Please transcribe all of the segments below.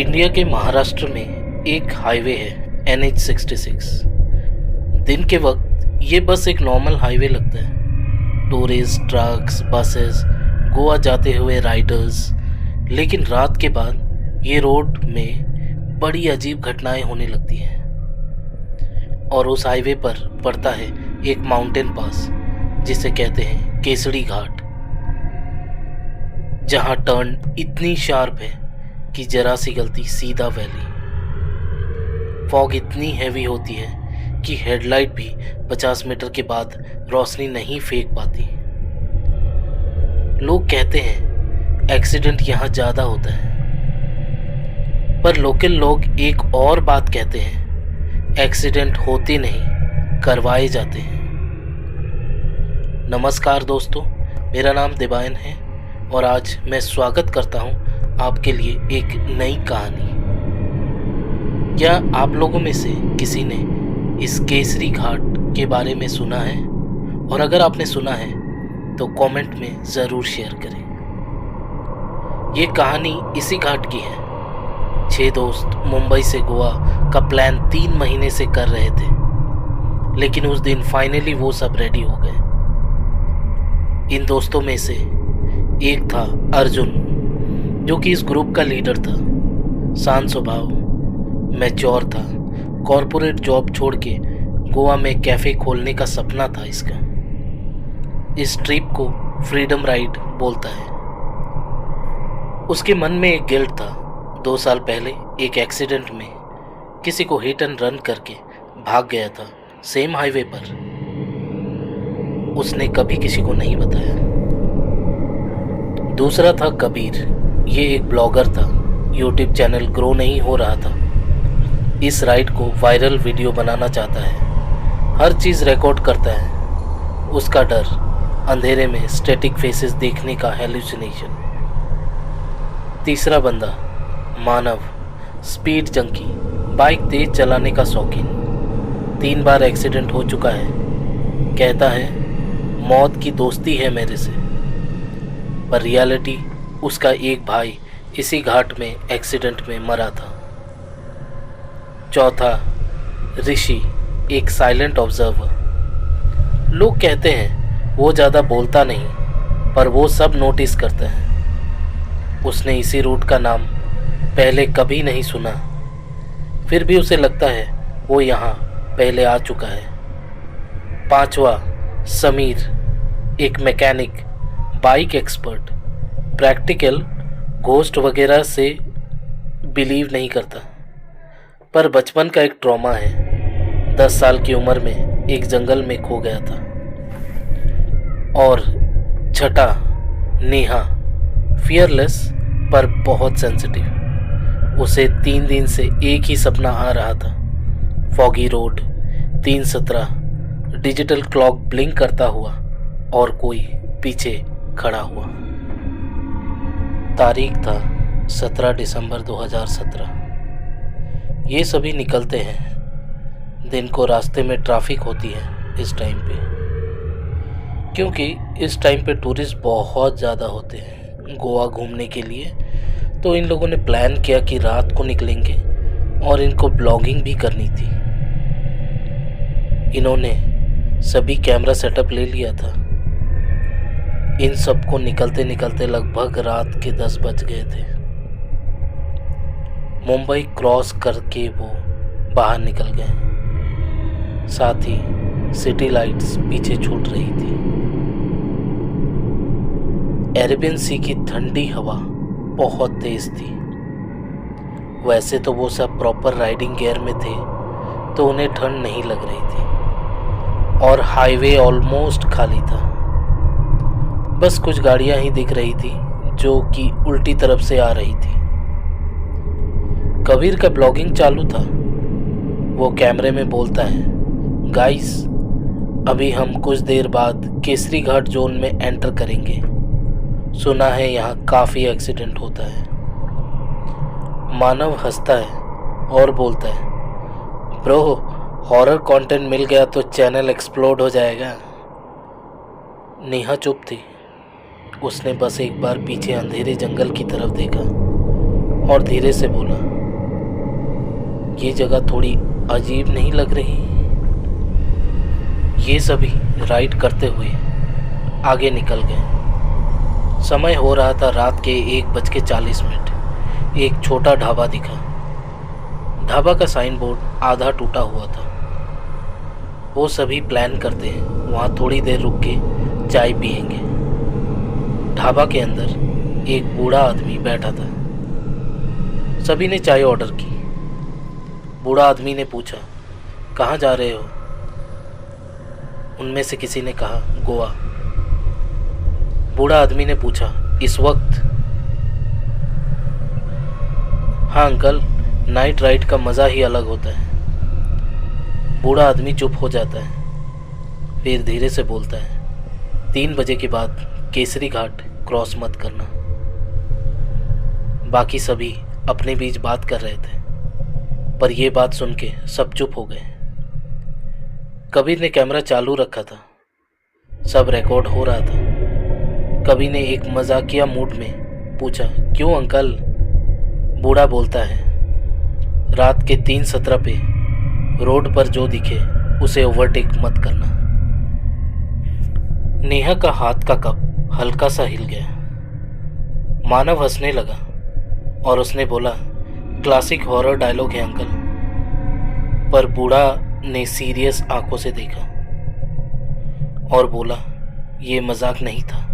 India के महाराष्ट्र में एक हाईवे है NH66। दिन के वक्त ये बस एक नॉर्मल हाईवे लगता है, टूरिस्ट, ट्रक्स, बसेस, गोवा जाते हुए राइडर्स। लेकिन रात के बाद ये रोड में बड़ी अजीब घटनाएं होने लगती हैं और उस हाईवे पर पड़ता है एक माउंटेन पास जिसे कहते हैं केसरी घाट, जहां टर्न इतनी शार्प है कि जरा सी गलती सीधा वैली। फॉग इतनी हैवी होती है कि हेडलाइट भी 50 मीटर के बाद रोशनी नहीं फेंक पाती। लोग कहते हैं एक्सीडेंट यहाँ ज़्यादा होता है, पर लोकल लोग एक और बात कहते हैं, एक्सीडेंट होते नहीं, करवाए जाते हैं। नमस्कार दोस्तों, मेरा नाम दिबायन है और आज मैं स्वागत करता हूँ आपके लिए एक नई कहानी। क्या आप लोगों में से किसी ने इस केसरी घाट के बारे में सुना है? और अगर आपने सुना है तो कमेंट में ज़रूर शेयर करें। ये कहानी इसी घाट की है। 6 दोस्त मुंबई से गोवा का प्लान 3 महीने से कर रहे थे, लेकिन उस दिन फाइनली वो सब रेडी हो गए। इन दोस्तों में से एक था अर्जुन, जो कि इस ग्रुप का लीडर था। शांत स्वभाव, मैच्योर था, कॉरपोरेट जॉब छोड़ के गोवा में कैफ़े खोलने का सपना था इसका। इस ट्रिप को फ्रीडम राइड बोलता है। उसके मन में एक गिल्ट था। 2 साल पहले एक एक्सीडेंट में किसी को हिट एंड रन करके भाग गया था, सेम हाईवे पर। उसने कभी किसी को नहीं बताया। दूसरा था कबीर। ये एक ब्लॉगर था, यूट्यूब चैनल ग्रो नहीं हो रहा था, इस राइड को वायरल वीडियो बनाना चाहता है, हर चीज़ रिकॉर्ड करता है। उसका डर, अंधेरे में स्टैटिक फेसेस देखने का हेलुसिनेशन। तीसरा बंदा मानव, स्पीड जंकी, बाइक तेज चलाने का शौकीन। 3 बार एक्सीडेंट हो चुका है। कहता है मौत की दोस्ती है मेरे से, पर रियलिटी उसका एक भाई इसी घाट में एक्सीडेंट में मरा था। चौथा ऋषि, एक साइलेंट ऑब्जर्वर। लोग कहते हैं वो ज़्यादा बोलता नहीं, पर वो सब नोटिस करता है। उसने इसी रूट का नाम पहले कभी नहीं सुना, फिर भी उसे लगता है वो यहाँ पहले आ चुका है। पांचवा समीर, एक mechanic, bike expert, practical ghost वगैरह से बिलीव नहीं करता, पर बचपन का एक ट्रॉमा है। 10 साल की उम्र में एक जंगल में खो गया था। और छठा नेहा, फियरलेस पर बहुत सेंसिटिव। उसे 3 दिन से एक ही सपना आ रहा था, foggy road, 3:17, digital clock blink करता हुआ और कोई पीछे खड़ा हुआ। तारीख था 17 दिसंबर 2017। ये सभी निकलते हैं। दिन को रास्ते में ट्रैफिक होती है इस टाइम पे, क्योंकि इस टाइम पे टूरिस्ट बहुत ज़्यादा होते हैं गोवा घूमने के लिए। तो इन लोगों ने प्लान किया कि रात को निकलेंगे और इनको ब्लॉगिंग भी करनी थी। इन्होंने सभी कैमरा सेटअप ले लिया था। इन सबको निकलते निकलते लगभग रात के 10 बज गए थे। मुंबई क्रॉस करके वो बाहर निकल गए। साथ ही सिटी लाइट्स पीछे छूट रही थी। अरेबियन सी की ठंडी हवा बहुत तेज थी। वैसे तो वो सब प्रॉपर राइडिंग गियर में थे, तो उन्हें ठंड नहीं लग रही थी और हाईवे ऑलमोस्ट खाली था। बस कुछ गाड़ियां ही दिख रही थी जो कि उल्टी तरफ से आ रही थी। कबीर का ब्लॉगिंग चालू था। वो कैमरे में बोलता है, गाइस अभी हम कुछ देर बाद केसरी घाट जोन में एंटर करेंगे। सुना है यहाँ काफ़ी एक्सीडेंट होता है। मानव हंसता है और बोलता है, ब्रो हॉरर कंटेंट मिल गया तो चैनल एक्सप्लोड हो जाएगा। नेहा चुप थी। उसने बस एक बार पीछे अंधेरे जंगल की तरफ देखा और धीरे से बोला, ये जगह थोड़ी अजीब नहीं लग रही? ये सभी राइड करते हुए आगे निकल गए। समय हो रहा था रात के 1:40। एक छोटा ढाबा दिखा। ढाबा का साइन बोर्ड आधा टूटा हुआ था। वो सभी प्लान करते हैं वहाँ थोड़ी देर रुक के चाय पियेंगे। ढाबा के अंदर एक बूढ़ा आदमी बैठा था। सभी ने चाय ऑर्डर की। बूढ़ा आदमी ने पूछा, कहाँ जा रहे हो? उनमें से किसी ने कहा, गोवा। बूढ़ा आदमी ने पूछा, इस वक्त? हाँ अंकल, नाइट राइड का मज़ा ही अलग होता है। बूढ़ा आदमी चुप हो जाता है, फिर धीरे से बोलता है, 3 बजे के बाद केसरी घाट क्रॉस मत करना। बाकी सभी अपने बीच बात कर रहे थे, पर यह बात सुन के सब चुप हो गए। कबीर ने कैमरा चालू रखा था, सब रिकॉर्ड हो रहा था। कबीर ने एक मजाकिया मूड में पूछा, क्यों अंकल? बूढ़ा बोलता है, रात के 3:17 पे रोड पर जो दिखे उसे ओवरटेक मत करना। नेहा का हाथ का कप हल्का सा हिल गया। मानव हंसने लगा और उसने बोला, क्लासिक हॉरर डायलॉग है अंकल। पर बूढ़ा ने सीरियस आंखों से देखा और बोला, ये मजाक नहीं था।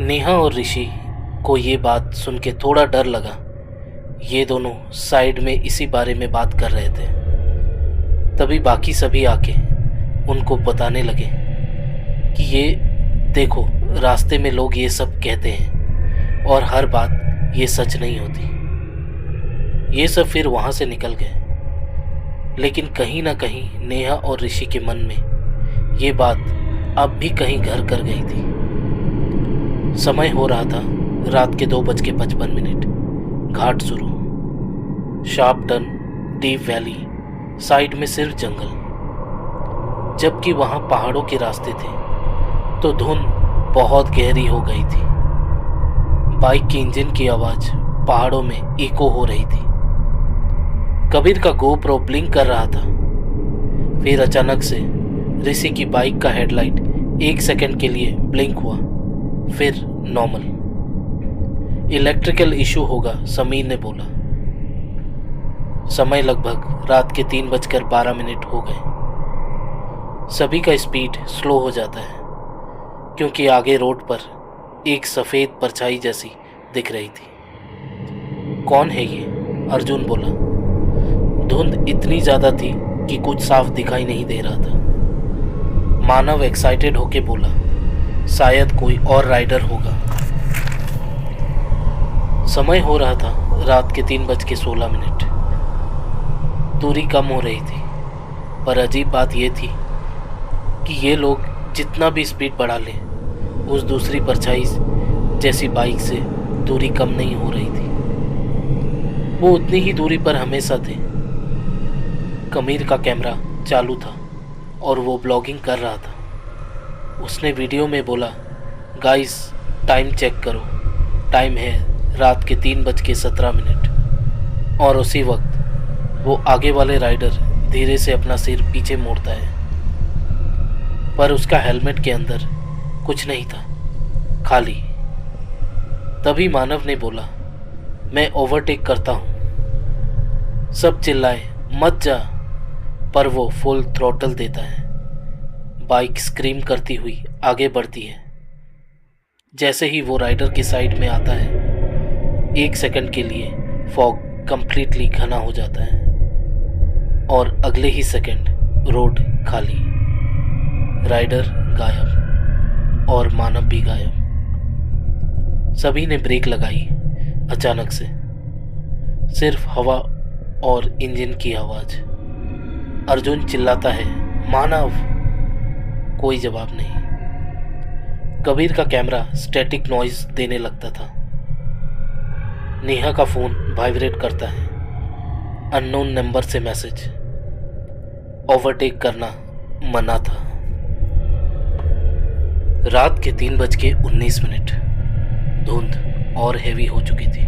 नेहा और ऋषि को ये बात सुन के थोड़ा डर लगा। ये दोनों साइड में इसी बारे में बात कर रहे थे। तभी बाकी सभी आके उनको बताने लगे कि ये देखो, रास्ते में लोग ये सब कहते हैं और हर बात ये सच नहीं होती। ये सब फिर वहाँ से निकल गए। लेकिन कहीं ना कहीं नेहा और ऋषि के मन में ये बात अब भी कहीं घर कर गई थी। समय हो रहा था रात के 2:55। घाट शुरू। Sharp turn, deep valley, side में सिर्फ जंगल। जबकि वहाँ पहाड़ों के रास्ते थे तो धुंध बहुत गहरी हो गई थी। बाइक के इंजन की आवाज़ पहाड़ों में इको हो रही थी। कबीर का गोप्रो ब्लिंक कर रहा था। फिर अचानक से ऋषि की बाइक का हेडलाइट 1 सेकंड के लिए ब्लिंक हुआ, फिर नॉर्मल। इलेक्ट्रिकल इशू होगा, समीर ने बोला। समय लगभग रात के 3:12 हो गए। सभी का स्पीड स्लो हो जाता है क्योंकि आगे रोड पर एक सफ़ेद परछाई जैसी दिख रही थी। कौन है ये? अर्जुन बोला। धुंध इतनी ज़्यादा थी कि कुछ साफ दिखाई नहीं दे रहा था। मानव एक्साइटेड होके बोला, शायद कोई और राइडर होगा। समय हो रहा था रात के 3:16। दूरी कम हो रही थी, पर अजीब बात यह थी कि ये लोग जितना भी स्पीड बढ़ा लें, उस दूसरी परछाई जैसी बाइक से दूरी कम नहीं हो रही थी। वो उतनी ही दूरी पर हमेशा थे। कबीर का कैमरा चालू था और वो ब्लॉगिंग कर रहा था। उसने वीडियो में बोला, गाइस टाइम चेक करो, टाइम है रात के 3:17। और उसी वक्त वो आगे वाले राइडर धीरे से अपना सिर पीछे मोड़ता है, पर उसका हेलमेट के अंदर कुछ नहीं था, खाली। तभी मानव ने बोला, मैं ओवरटेक करता हूँ। सब चिल्लाए, मत जा, पर वो फुल थ्रॉटल देता है। बाइक स्क्रीम करती हुई आगे बढ़ती है। जैसे ही वो राइडर की साइड में आता है, 1 सेकंड के लिए फॉग कंप्लीटली घना हो जाता है और अगले ही सेकंड रोड खाली। राइडर गायब और मानव भी गायब। सभी ने ब्रेक लगाई। अचानक से सिर्फ हवा और इंजन की आवाज। अर्जुन चिल्लाता है, मानव। कोई जवाब नहीं। कबीर का कैमरा स्टैटिक नॉइज देने लगता था। नेहा का फोन वाइब्रेट करता है। अननोन नंबर से मैसेज। ओवरटेक करना मना था। रात के 3:19। धुंध और हैवी हो चुकी थी।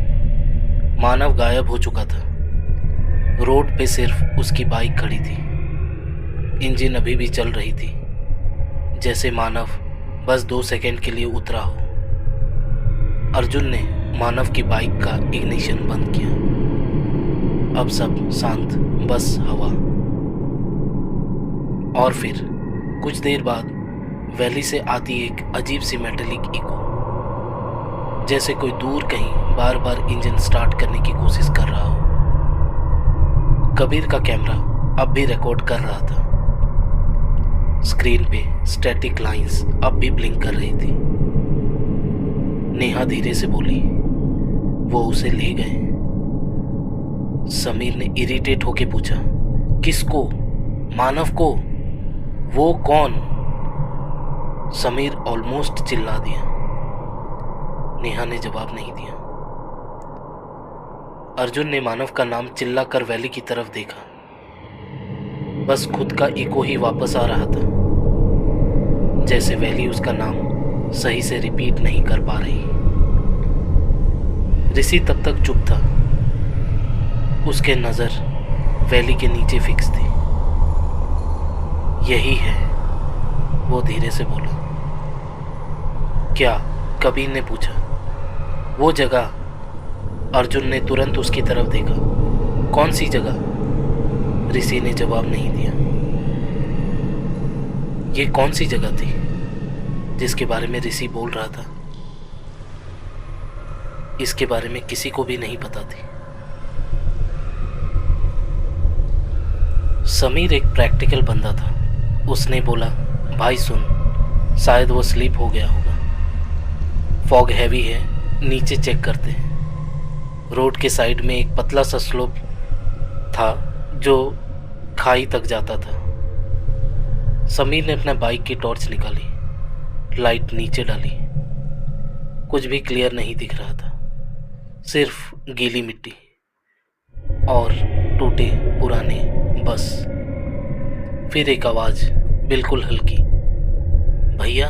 मानव गायब हो चुका था। रोड पे सिर्फ उसकी बाइक खड़ी थी। इंजन अभी भी चल रही थी, जैसे मानव बस 2 सेकंड के लिए उतरा हो। अर्जुन ने मानव की बाइक का इग्निशन बंद किया। अब सब शांत, बस हवा। और फिर कुछ देर बाद वैली से आती एक अजीब सी मेटेलिक इको, जैसे कोई दूर कहीं बार बार इंजन स्टार्ट करने की कोशिश कर रहा हो। कबीर का कैमरा अब भी रिकॉर्ड कर रहा था। स्क्रीन पे स्टैटिक लाइंस अब भी ब्लिंक कर रही थी। नेहा धीरे से बोली, वो उसे ले गए। समीर ने इरिटेट होके पूछा, किसको? मानव को? वो कौन? समीर ऑलमोस्ट चिल्ला दिया। नेहा ने जवाब नहीं दिया। अर्जुन ने मानव का नाम चिल्ला कर वैली की तरफ देखा। बस खुद का इको ही वापस आ रहा था, जैसे वैली उसका नाम सही से रिपीट नहीं कर पा रही। ऋषि तब तक चुप था। उसके नजर वैली के नीचे फिक्स थी। यही है, वो धीरे से बोला। क्या? कबीर ने पूछा। वो जगह। अर्जुन ने तुरंत उसकी तरफ देखा। कौन सी जगह? ऋषि ने जवाब नहीं दिया। ये कौन सी जगह थी जिसके बारे में ऋषि बोल रहा था? इसके बारे में किसी को भी नहीं पता थी। समीर एक प्रैक्टिकल बंदा था। उसने बोला, भाई सुन, शायद वो स्लीप हो गया होगा। फॉग हैवी है, नीचे चेक करते हैं। रोड के साइड में एक पतला सा स्लोप था जो खाई तक जाता था। समीर ने अपना बाइक की टॉर्च निकाली, लाइट नीचे डाली। कुछ भी क्लियर नहीं दिख रहा था, सिर्फ गीली मिट्टी और टूटे पुराने बस। फिर एक आवाज, बिल्कुल हल्की, भैया।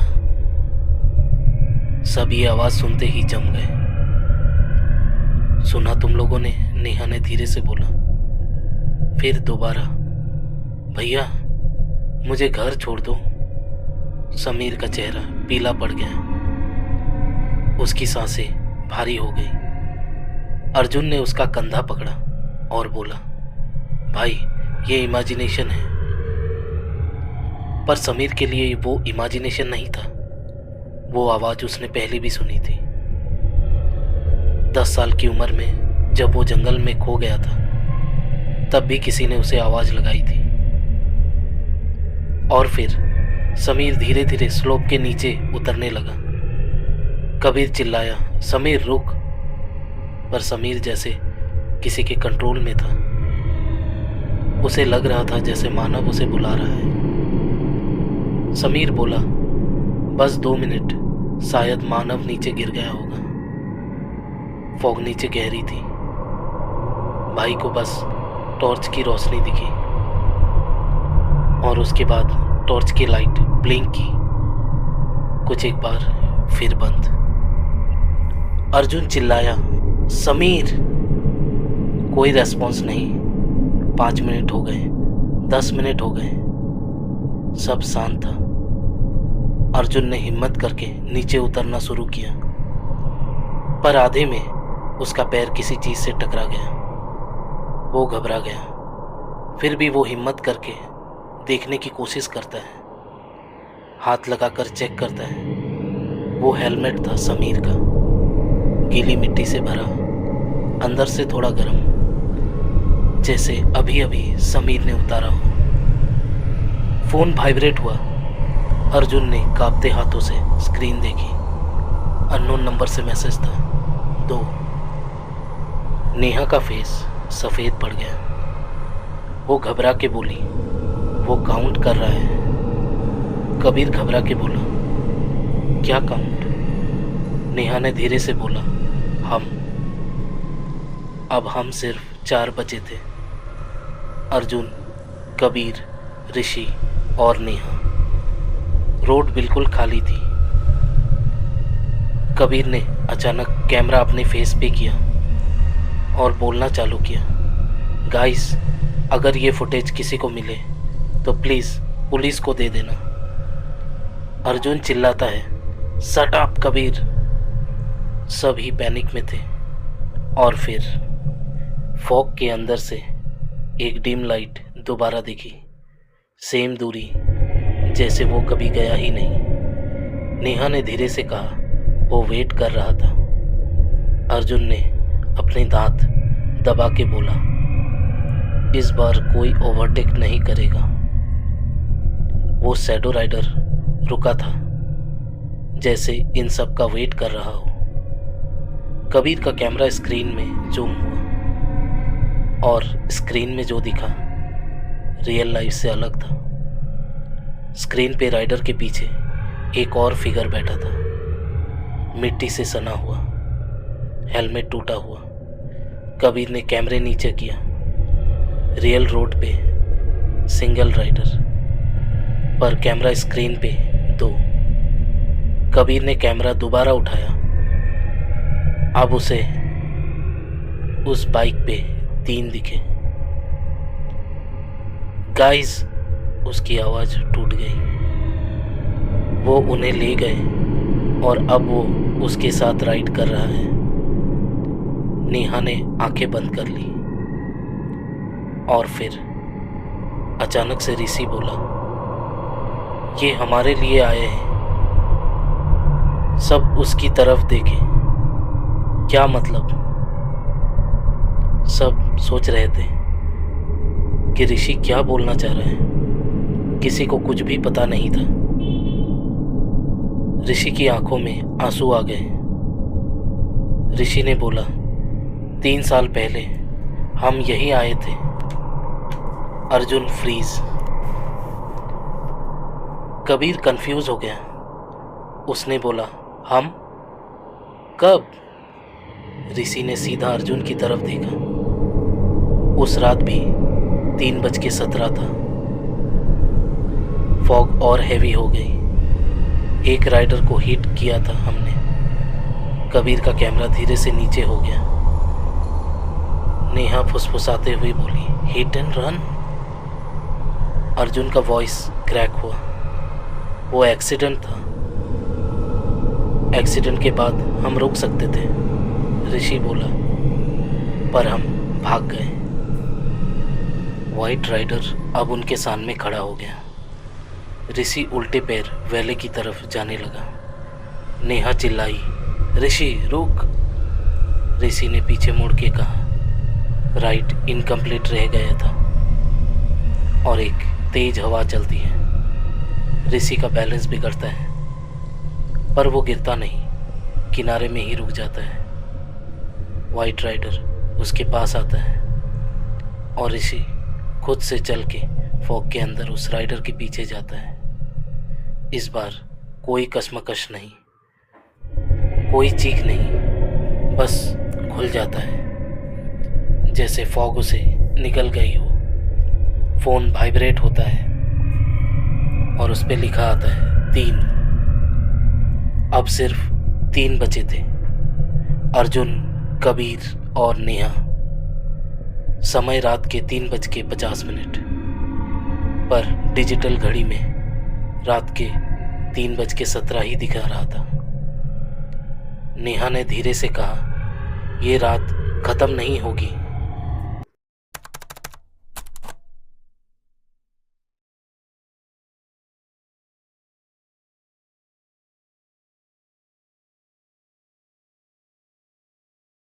सब ये आवाज सुनते ही जम गए। सुना तुम लोगों ने? नेहा ने धीरे से बोला। फिर दोबारा, भैया मुझे घर छोड़ दो। समीर का चेहरा पीला पड़ गया। उसकी सांसें भारी हो गई। अर्जुन ने उसका कंधा पकड़ा और बोला, भाई ये इमेजिनेशन है। पर समीर के लिए वो इमेजिनेशन नहीं था। वो आवाज उसने पहले भी सुनी थी। 10 साल की उम्र में जब वो जंगल में खो गया था, तब भी किसी ने उसे आवाज लगाई थी। और फिर समीर धीरे धीरे स्लोप के नीचे उतरने लगा। कबीर चिल्लाया, समीर रुक। पर समीर जैसे किसी के कंट्रोल में था। उसे लग रहा था जैसे मानव उसे बुला रहा है। समीर बोला, बस 2 मिनट, शायद मानव नीचे गिर गया होगा। फॉग नीचे गहरी थी। भाई को बस टॉर्च की रोशनी दिखी और उसके बाद टॉर्च की लाइट ब्लिंक की, कुछ एक बार फिर बंद। अर्जुन चिल्लाया, समीर। कोई रेस्पॉन्स नहीं। 5 मिनट हो गए, 10 मिनट हो गए, सब शांत था। अर्जुन ने हिम्मत करके नीचे उतरना शुरू किया, पर आधे में उसका पैर किसी चीज से टकरा गया। वो घबरा गया। फिर भी वो हिम्मत करके देखने की कोशिश करता है। हाथ लगाकर चेक करता है। वो हेलमेट था समीर का, गीली मिट्टी से भरा, अंदर से थोड़ा गर्म, जैसे अभी अभी समीर ने उतारा हो। फोन वाइब्रेट हुआ। अर्जुन ने कांपते हाथों से स्क्रीन देखी। अननोन नंबर से मैसेज था, 2। नेहा का फेस सफ़ेद पड़ गया। वो घबरा के बोली, वो काउंट कर रहा है। कबीर घबरा के बोला, क्या काउंट? नेहा ने धीरे से बोला, हम। अब हम सिर्फ 4 बचे थे। अर्जुन, कबीर, ऋषि और नेहा। रोड बिल्कुल खाली थी। कबीर ने अचानक कैमरा अपने फेस पे किया। और बोलना चालू किया, गाइस, अगर ये फुटेज किसी को मिले तो प्लीज़ पुलिस को दे देना। अर्जुन चिल्लाता है, शट अप कबीर। सभी पैनिक में थे और फिर फॉग के अंदर से एक डिम लाइट दोबारा दिखी, सेम दूरी जैसे वो कभी गया ही नहीं। नेहा ने धीरे से कहा, वो वेट कर रहा था। अर्जुन ने अपने दांत दबा के बोला, इस बार कोई ओवरटेक नहीं करेगा। वो शैडो राइडर रुका था, जैसे इन सब का वेट कर रहा हो। कबीर का कैमरा स्क्रीन में जूम हुआ और स्क्रीन में जो दिखा रियल लाइफ से अलग था। स्क्रीन पे राइडर के पीछे एक और फिगर बैठा था, मिट्टी से सना हुआ, हेलमेट टूटा हुआ। कबीर ने कैमरे नीचे किया। रियल रोड पे सिंगल राइडर, पर कैमरा स्क्रीन पे 2। कबीर ने कैमरा दोबारा उठाया। अब उसे उस बाइक पे 3 दिखे। गाइस, उसकी आवाज़ टूट गई। वो उन्हें ले गए और अब वो उसके साथ राइड कर रहा है। नेहा ने आंखें बंद कर ली और फिर अचानक से ऋषि बोला, ये हमारे लिए आए हैं। सब उसकी तरफ देखे। क्या मतलब? सब सोच रहे थे कि ऋषि क्या बोलना चाह रहे हैं। किसी को कुछ भी पता नहीं था। ऋषि की आंखों में आंसू आ गए। ऋषि ने बोला, 3 साल पहले हम यहीं आए थे। अर्जुन फ्रीज। कबीर कंफ्यूज हो गया। उसने बोला, हम? कब? ऋषि ने सीधा अर्जुन की तरफ देखा। उस रात भी 3:17 था। फॉग और हैवी हो गई। एक राइडर को हिट किया था हमने। कबीर का कैमरा धीरे से नीचे हो गया। नेहा फुसफुसाते हुए बोली, हिट एंड रन। अर्जुन का वॉइस क्रैक हुआ। वो एक्सीडेंट था। एक्सीडेंट के बाद हम रुक सकते थे, ऋषि बोला, पर हम भाग गए। वाइट राइडर अब उनके सामने खड़ा हो गया। ऋषि उल्टे पैर वैले की तरफ जाने लगा। नेहा चिल्लाई, ऋषि रुक। ऋषि ने पीछे मुड़ के कहा, राइड इनकम्प्लीट रह गया था और एक तेज हवा चलती है। ऋषि का बैलेंस बिगड़ता है, पर वो गिरता नहीं, किनारे में ही रुक जाता है। वाइट राइडर उसके पास आता है और ऋषि खुद से चल के फॉग के अंदर उस राइडर के पीछे जाता है। इस बार कोई कशमकश नहीं, कोई चीख नहीं, बस खुल जाता है जैसे फॉग उसे निकल गई हो। फ़ोन वाइब्रेट होता है और उस पे लिखा आता है 3। अब सिर्फ 3 बचे थे। अर्जुन, कबीर और नेहा। समय रात के 3:50, पर डिजिटल घड़ी में रात के 3:17 ही दिखा रहा था। नेहा ने धीरे से कहा, ये रात ख़त्म नहीं होगी।